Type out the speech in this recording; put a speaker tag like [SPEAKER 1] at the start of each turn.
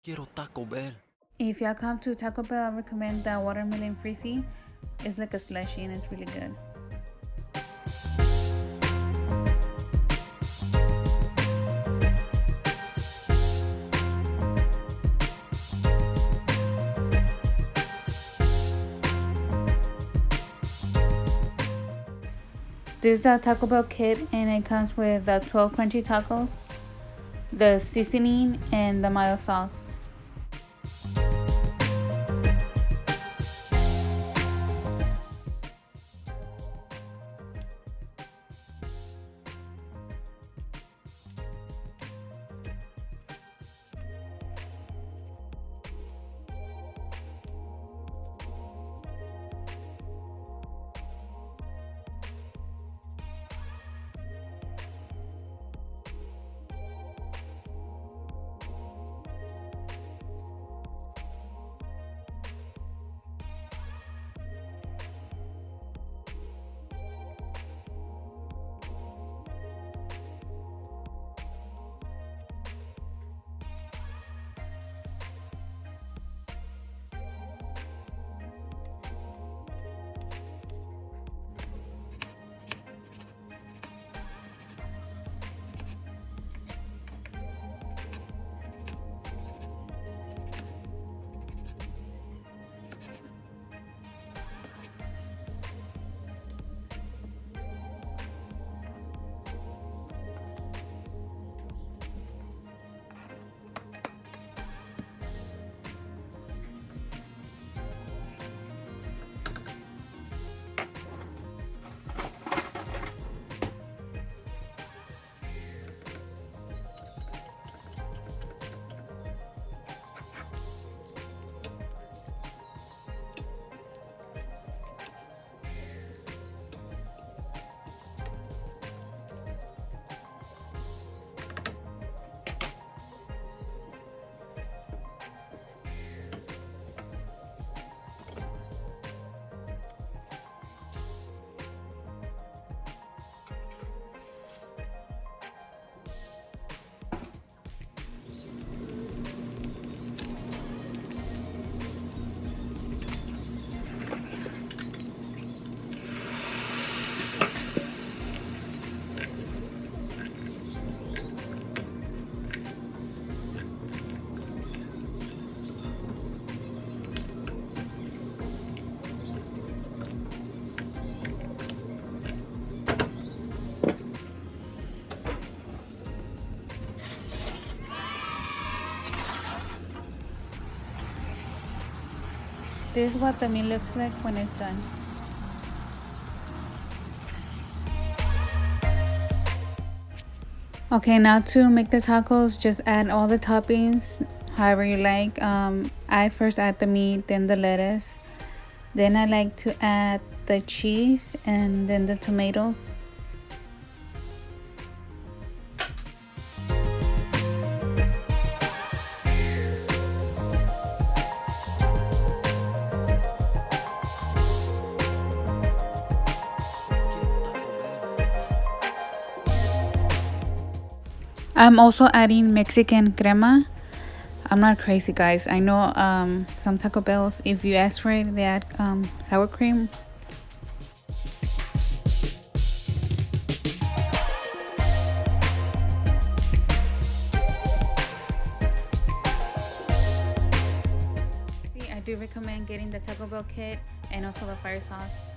[SPEAKER 1] Quiero Taco Bell.
[SPEAKER 2] If y'all come to Taco Bell, I recommend that watermelon frizzy. It's like a slushy and it's really good. This is a Taco Bell kit and it comes with the 12 crunchy tacos, the seasoning, and the mayo sauce. This is what the meat looks like when it's done. Okay, now to make the tacos, just add all the toppings however you like. I first add the meat, then the lettuce. Then I like to add the cheese and then the tomatoes. I'm also adding Mexican crema. I'm not crazy, guys. I know some Taco Bells, if you ask for it, they add sour cream. I do recommend getting the Taco Bell kit and also the fire sauce.